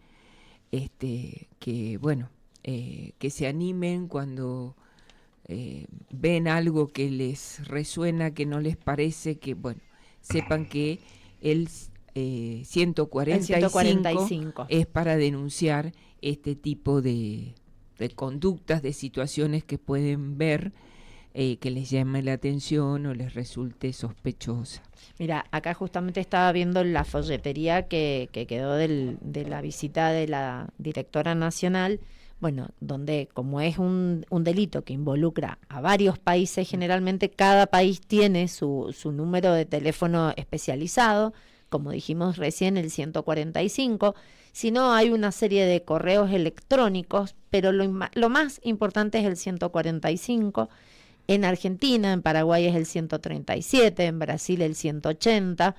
que bueno, que se animen cuando ven algo que les resuena, que no les parece, que bueno, sepan que el 145 es para denunciar este tipo de conductas, de situaciones que pueden ver, que les llame la atención o les resulte sospechosa. Mira, acá justamente estaba viendo la folletería que quedó de la visita de la directora nacional, bueno, donde como es un delito que involucra a varios países, generalmente cada país tiene su número de teléfono especializado, como dijimos recién, el 145, si no hay una serie de correos electrónicos, pero lo más importante es el 145. En Argentina, en Paraguay es el 137, en Brasil el 180.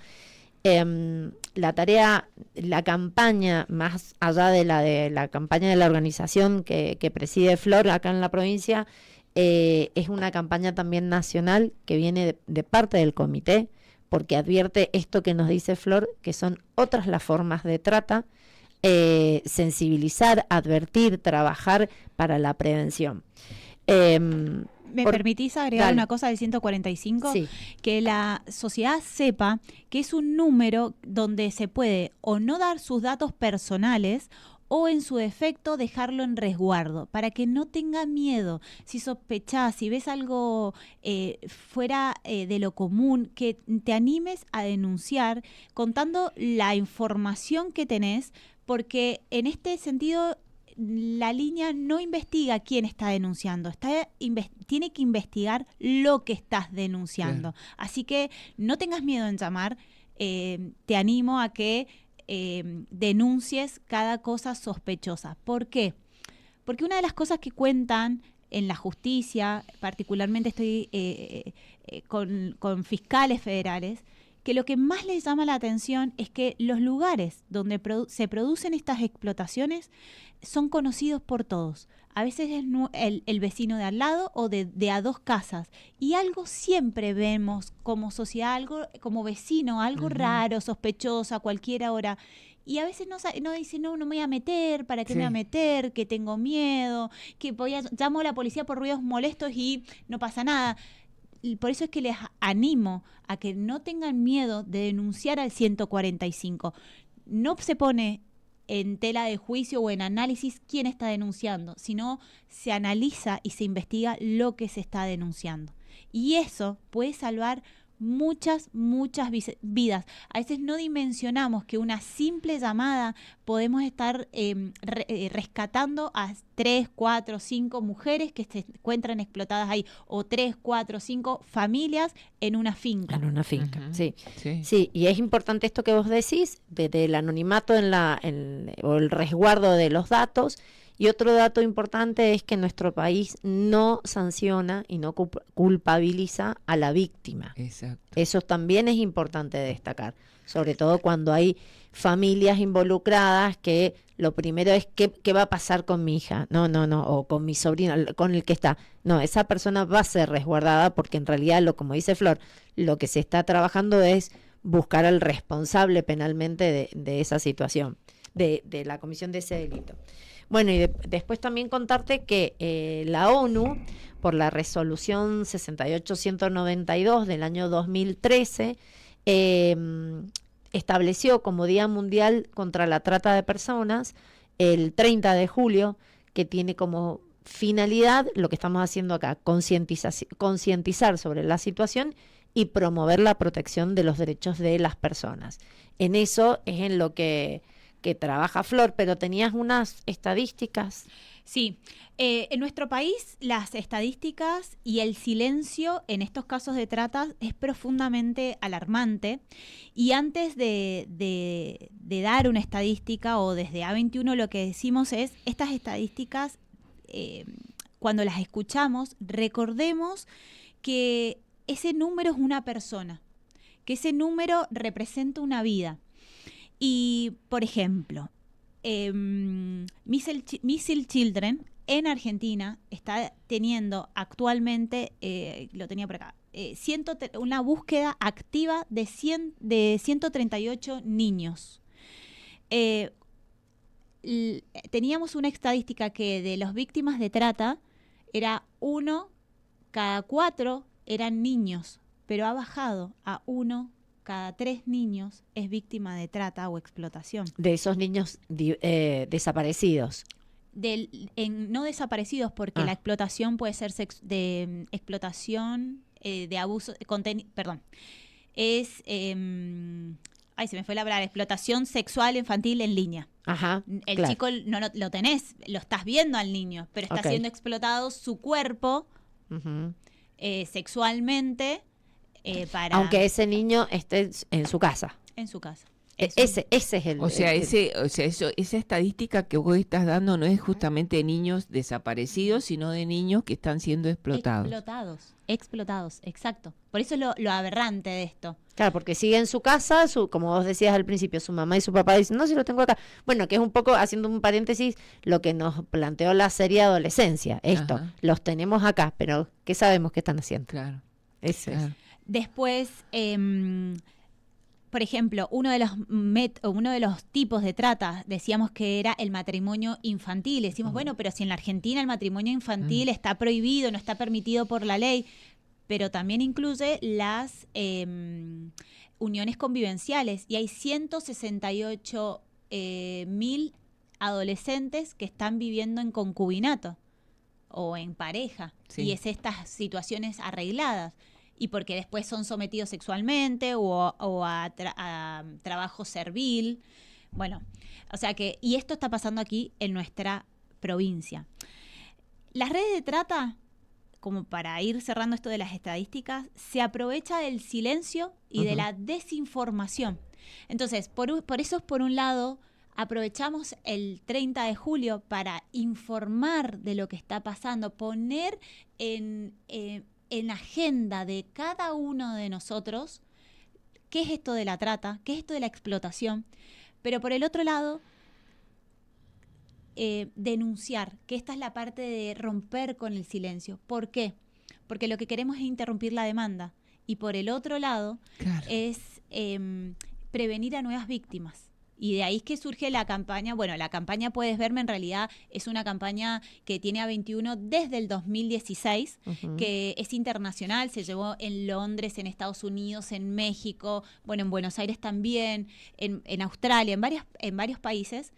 La campaña, más allá de la campaña de la organización que preside Flor acá en la provincia, es una campaña también nacional que viene de parte del comité, porque advierte esto que nos dice Flor, que son otras las formas de trata, sensibilizar, advertir, trabajar para la prevención. ¿Me permitís agregar Dale. una cosa del 145? Sí. Que la sociedad sepa que es un número donde se puede o no dar sus datos personales o en su defecto dejarlo en resguardo, para que no tenga miedo. Si sospechás, si ves algo fuera de lo común, que te animes a denunciar contando la información que tenés, porque en este sentido la línea no investiga quién está denunciando, tiene que investigar lo que estás denunciando. Claro. Así que no tengas miedo en llamar, te animo a que denuncies cada cosa sospechosa. ¿Por qué? Porque una de las cosas que cuentan en la justicia, particularmente estoy con fiscales federales, que lo que más les llama la atención es que los lugares donde se producen estas explotaciones son conocidos por todos. a veces es el vecino de al lado o de a 2 casas. Y algo siempre vemos como sociedad, algo como vecino, algo raro, sospechoso a cualquier hora. Y a veces no dice, no me voy a meter, ¿para qué me voy a meter? Que tengo miedo, que llamo a la policía por ruidos molestos y no pasa nada. Y por eso es que les animo a que no tengan miedo de denunciar al 145. No se pone en tela de juicio o en análisis quién está denunciando, sino se analiza y se investiga lo que se está denunciando. Y eso puede salvar muchas vidas. A veces no dimensionamos que una simple llamada podemos estar rescatando a 3, 4, 5 mujeres que se encuentran explotadas ahí, o 3, 4, 5 familias en una finca. En una finca, sí. Y es importante esto que vos decís, del anonimato o el resguardo de los datos. Y otro dato importante es que nuestro país no sanciona y no culpabiliza a la víctima. Exacto. Eso también es importante destacar, sobre todo cuando hay familias involucradas que lo primero es ¿qué va a pasar con mi hija? No, o con mi sobrino, con el que está. No, esa persona va a ser resguardada porque en realidad, como dice Flor, lo que se está trabajando es buscar al responsable penalmente de esa situación, de la comisión de ese delito. Bueno, y después también contarte que la ONU, por la resolución 68-192 del año 2013, estableció como Día Mundial contra la Trata de Personas el 30 de julio, que tiene como finalidad lo que estamos haciendo acá, concientizar sobre la situación y promover la protección de los derechos de las personas. En eso es en lo que trabaja Flor, pero tenías unas estadísticas. Sí, en nuestro país las estadísticas y el silencio en estos casos de trata es profundamente alarmante, y antes de dar una estadística, o desde A21 lo que decimos es, estas estadísticas, cuando las escuchamos, recordemos que ese número es una persona, que ese número representa una vida. Y, por ejemplo, Missile Children en Argentina está teniendo actualmente, lo tenía por acá, una búsqueda activa de 138 niños. Teníamos una estadística que de las víctimas de trata era 1 cada 4 eran niños, pero ha bajado a 1 cada 3 niños es víctima de trata o explotación. De esos niños desaparecidos. No desaparecidos, porque la explotación puede ser explotación de abuso, perdón. Es, se me fue la palabra, explotación sexual infantil en línea. Ajá. El chico no lo tenés, lo estás viendo al niño, pero está siendo explotado su cuerpo sexualmente. Aunque ese niño esté en su casa. En su casa. Ese es el... esa estadística que vos estás dando no es justamente de niños desaparecidos, sino de niños que están siendo explotados. Explotados, exacto. Por eso lo aberrante de esto. Claro, porque sigue en su casa, como vos decías al principio, su mamá y su papá dicen, no, si lo tengo acá. Bueno, que es un poco, haciendo un paréntesis, lo que nos planteó la serie Adolescencia. Esto, los tenemos acá, pero ¿qué sabemos que están haciendo? Claro. Eso es. Después, por ejemplo, uno de los tipos de trata, decíamos que era el matrimonio infantil. Decimos, bueno, pero si en la Argentina el matrimonio infantil está prohibido, no está permitido por la ley, pero también incluye las uniones convivenciales, y hay 168.000 adolescentes que están viviendo en concubinato o en pareja, y es estas situaciones arregladas. Y porque después son sometidos sexualmente o a trabajo servil. Bueno, o sea que, y esto está pasando aquí en nuestra provincia. Las redes de trata, como para ir cerrando esto de las estadísticas, se aprovecha del silencio y de la desinformación. Entonces, por eso, por un lado, aprovechamos el 30 de julio para informar de lo que está pasando, poner en agenda de cada uno de nosotros qué es esto de la trata, qué es esto de la explotación. Pero por el otro lado, denunciar, que esta es la parte de romper con el silencio. ¿Por qué? Porque lo que queremos es interrumpir la demanda. Y por el otro lado, claro, es prevenir a nuevas víctimas. Y de ahí es que surge la campaña. Bueno, la campaña Puedes Verme en realidad es una campaña que tiene A21 desde el 2016, que es internacional, se llevó en Londres, en Estados Unidos, en México, bueno, en Buenos Aires también, en Australia, en varios países.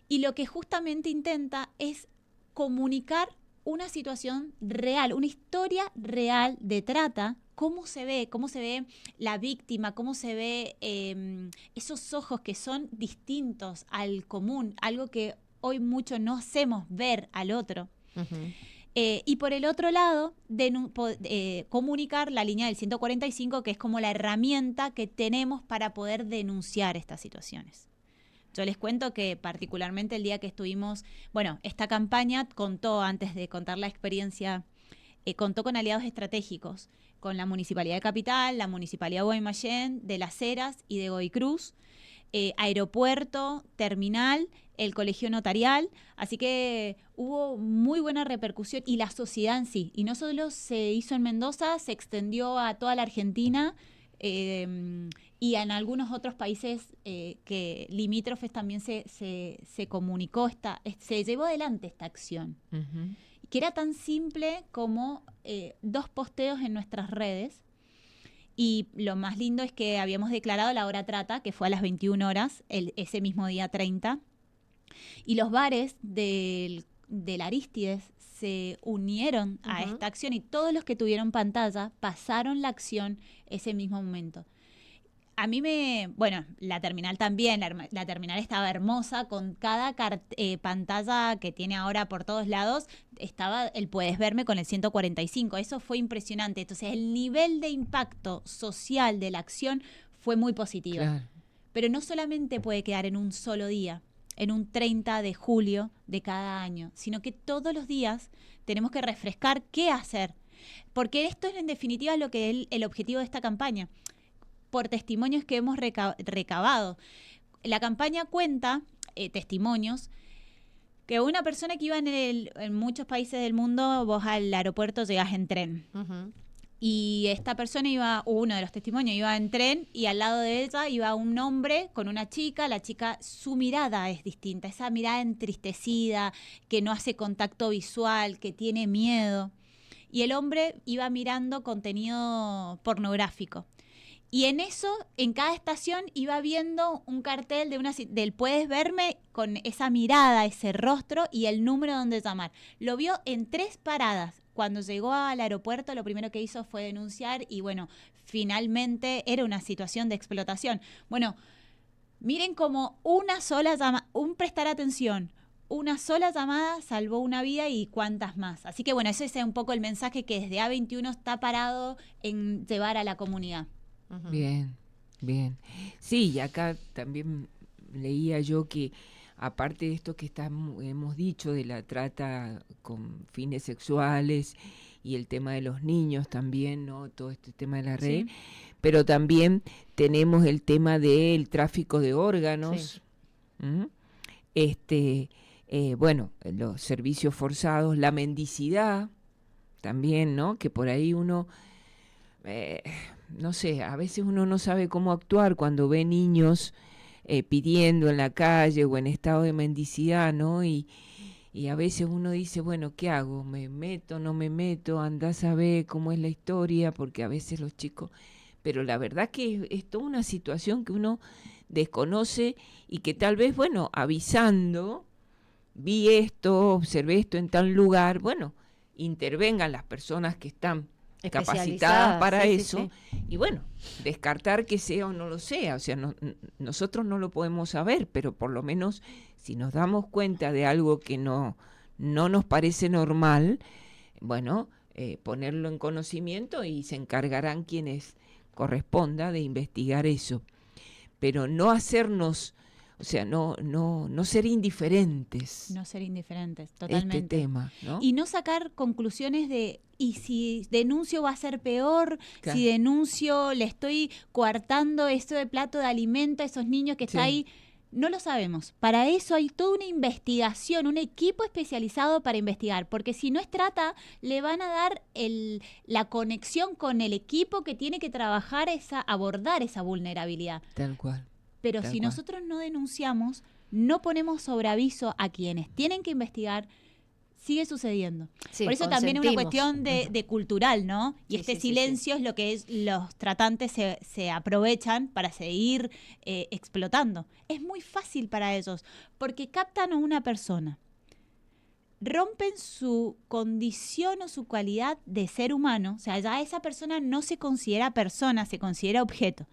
Y lo que justamente intenta es comunicar una situación real, una historia real de trata. ¿Cómo se ve la víctima? ¿Cómo se ve esos ojos que son distintos al común? Algo que hoy mucho no hacemos ver al otro. Y por el otro lado, comunicar la línea del 145, que es como la herramienta que tenemos para poder denunciar estas situaciones. Yo les cuento que particularmente el día que estuvimos, bueno, esta campaña contó, antes de contar la experiencia, contó con aliados estratégicos, con la Municipalidad de Capital, la Municipalidad de Guaymallén, de Las Heras y de Godoy Cruz, aeropuerto, terminal, el colegio notarial, así que hubo muy buena repercusión y la sociedad en sí. Y no solo se hizo en Mendoza, se extendió a toda la Argentina y en algunos otros países que limítrofes también se comunicó, se llevó adelante esta acción. Que era tan simple como 2 posteos en nuestras redes. Y lo más lindo es que habíamos declarado la hora trata, que fue a las 21 horas, ese mismo día 30. Y los bares del Arístides se unieron a esta acción y todos los que tuvieron pantalla pasaron la acción ese mismo momento. A mí bueno, la terminal también, la terminal estaba hermosa, con cada pantalla que tiene ahora por todos lados, estaba el Puedes Verme con el 145, eso fue impresionante. Entonces el nivel de impacto social de la acción fue muy positivo. Claro. Pero no solamente puede quedar en un solo día, en un 30 de julio de cada año, sino que todos los días tenemos que refrescar qué hacer. Porque esto es en definitiva lo que es el objetivo de esta campaña. Por testimonios que hemos recabado. La campaña cuenta testimonios que una persona que iba en muchos países del mundo, vos al aeropuerto llegás en tren. Y esta persona uno de los testimonios iba en tren y al lado de ella iba un hombre con una chica. La chica, su mirada es distinta, esa mirada entristecida, que no hace contacto visual, que tiene miedo. Y el hombre iba mirando contenido pornográfico. Y en eso, en cada estación, iba viendo un cartel del Puedes Verme con esa mirada, ese rostro y el número donde llamar. Lo vio en 3 paradas. Cuando llegó al aeropuerto, lo primero que hizo fue denunciar y, bueno, finalmente era una situación de explotación. Bueno, miren cómo una sola llamada, prestar atención, una sola llamada salvó una vida y cuántas más. Así que, bueno, ese es un poco el mensaje que desde A21 está parado en llevar a la comunidad. Bien, bien. Sí, y acá también leía yo que aparte de esto que hemos dicho de la trata con fines sexuales y el tema de los niños también, ¿no? Todo este tema de la red, sí. Pero también tenemos el tema del tráfico de órganos, sí. Bueno, los servicios forzados, la mendicidad también, ¿no? Que por ahí uno... no sé, a veces uno no sabe cómo actuar cuando ve niños pidiendo en la calle o en estado de mendicidad, ¿no? Y a veces uno dice, bueno, ¿qué hago? ¿Me meto, no me meto? Andás a ver cómo es la historia, porque a veces los chicos... Pero la verdad que es toda una situación que uno desconoce y que tal vez, bueno, avisando, vi esto, observé esto en tal lugar, bueno, intervengan las personas que están capacitadas para eso, sí. Y bueno, descartar que sea o no lo sea, o sea, nosotros no lo podemos saber, pero por lo menos si nos damos cuenta de algo que no nos parece normal, bueno, ponerlo en conocimiento y se encargarán quienes corresponda de investigar eso, pero no hacernos, o sea, no ser indiferentes. No ser indiferentes, totalmente. Este tema, ¿no? Y no sacar conclusiones de, y si denuncio va a ser peor, claro. Si denuncio le estoy coartando eso de plato de alimento a esos niños que sí. Está ahí. No lo sabemos. Para eso hay toda una investigación, un equipo especializado para investigar, porque si no es trata, le van a dar la conexión con el equipo que tiene que trabajar abordar esa vulnerabilidad. Tal cual. Pero si nosotros no denunciamos, no ponemos sobre aviso a quienes tienen que investigar, sigue sucediendo. Sí, por eso también es una cuestión de cultural, ¿no? Y sí, silencio es lo que los tratantes se aprovechan para seguir explotando. Es muy fácil para ellos, porque captan a una persona, rompen su condición o su cualidad de ser humano, o sea, ya esa persona no se considera persona, se considera objeto.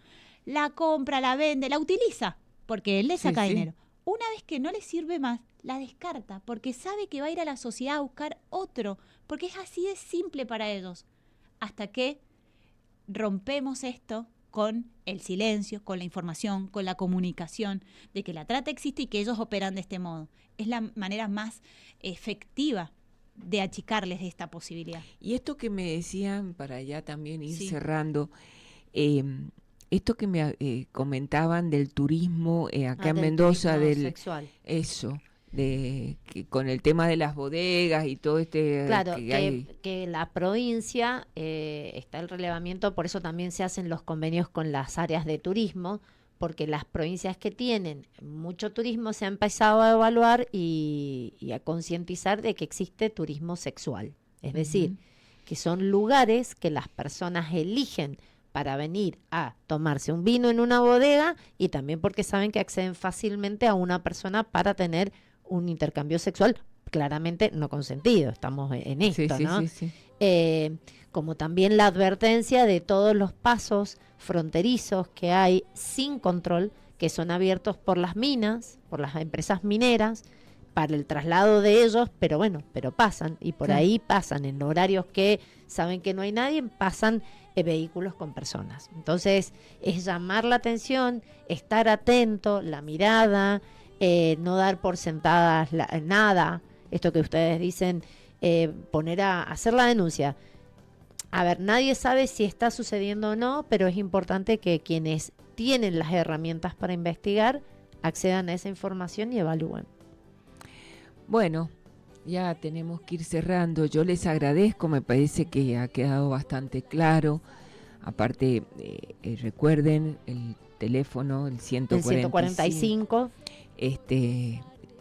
La compra, la vende, la utiliza, porque él le saca dinero. Una vez que no le sirve más, la descarta, porque sabe que va a ir a la sociedad a buscar otro, porque es así de simple para ellos. Hasta que rompemos esto con el silencio, con la información, con la comunicación, de que la trata existe y que ellos operan de este modo. Es la manera más efectiva de achicarles esta posibilidad. Y esto que me decían, para ya también ir cerrando, esto que me comentaban del turismo acá en Mendoza, del sexual. Eso, con el tema de las bodegas y todo claro, que la provincia está el relevamiento, por eso también se hacen los convenios con las áreas de turismo, porque las provincias que tienen mucho turismo se han empezado a evaluar y a concientizar de que existe turismo sexual, es decir, que son lugares que las personas eligen para venir a tomarse un vino en una bodega, y también porque saben que acceden fácilmente a una persona para tener un intercambio sexual claramente no consentido. Estamos en esto, ¿no? Sí. Como también la advertencia de todos los pasos fronterizos que hay sin control, que son abiertos por las minas, por las empresas mineras, para el traslado de ellos, pero pasan, y por ahí pasan en horarios que saben que no hay nadie, pasan vehículos con personas. Entonces es llamar la atención, estar atento, la mirada, no dar por sentadas nada, esto que ustedes dicen, hacer la denuncia. A ver, nadie sabe si está sucediendo o no, pero es importante que quienes tienen las herramientas para investigar accedan a esa información y evalúen. Bueno, ya tenemos que ir cerrando. Yo les agradezco, me parece que ha quedado bastante claro. Aparte, recuerden el teléfono, el 145.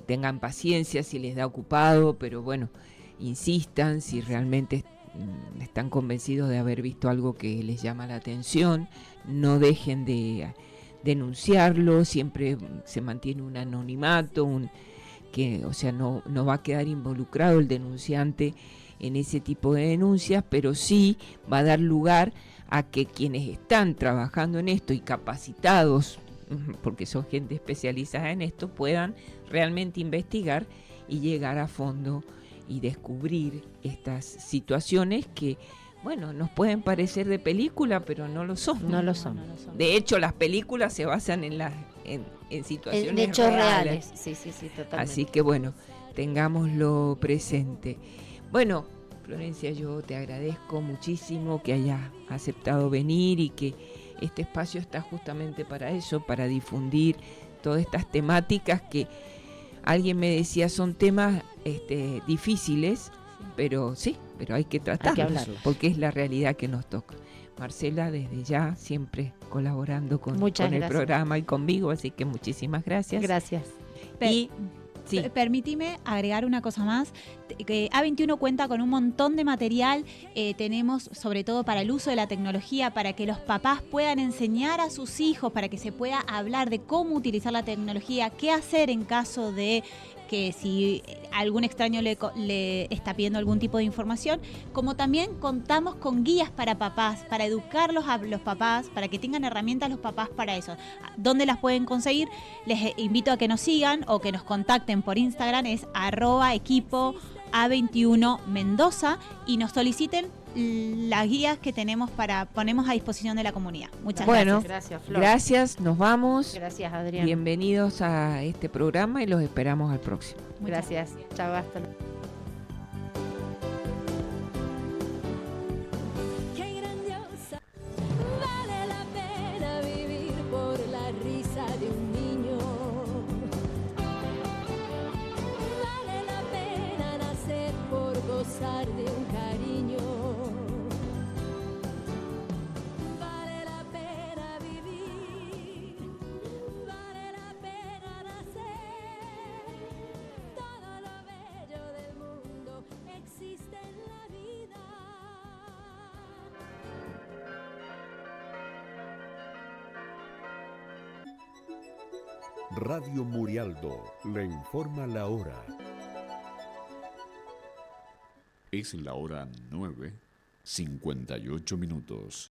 Tengan paciencia si les da ocupado, pero bueno, insistan si realmente están convencidos de haber visto algo que les llama la atención. No dejen de denunciarlo, siempre se mantiene un anonimato, no va a quedar involucrado el denunciante en ese tipo de denuncias, pero sí va a dar lugar a que quienes están trabajando en esto y capacitados, porque son gente especializada en esto, puedan realmente investigar y llegar a fondo y descubrir estas situaciones que, nos pueden parecer de película, pero no lo son. No lo son. De hecho, las películas se basan en situaciones en hechos reales. Sí, totalmente. Así que tengámoslo presente. Bueno, Florencia, yo te agradezco muchísimo que hayas aceptado venir y que este espacio está justamente para eso, para difundir todas estas temáticas que alguien me decía son temas difíciles, pero hay que tratarlos, porque es la realidad que nos toca. Marcela, desde ya, siempre colaborando con el programa y conmigo, así que muchísimas gracias. Gracias. Permíteme agregar una cosa más, que A21 cuenta con un montón de material, tenemos sobre todo para el uso de la tecnología, para que los papás puedan enseñar a sus hijos, para que se pueda hablar de cómo utilizar la tecnología, qué hacer en caso de que si algún extraño le está pidiendo algún tipo de información, como también contamos con guías para papás, para educarlos a los papás, para que tengan herramientas los papás para eso. ¿Dónde las pueden conseguir? Les invito a que nos sigan o que nos contacten por Instagram, es @equipo A21 Mendoza, y nos soliciten las guías que ponemos a disposición de la comunidad. Muchas gracias. Gracias, Flor. Gracias, nos vamos. Gracias, Adrián. Bienvenidos a este programa y los esperamos al próximo. Gracias. Chao, hasta luego. Qué grandiosa, vale la pena vivir por la risa de un niño. pesar de un cariño. Vale la pena vivir, vale la pena nacer. Todo lo bello del mundo existe en la vida. Radio Murialdo le informa la hora. Es la hora 9:58.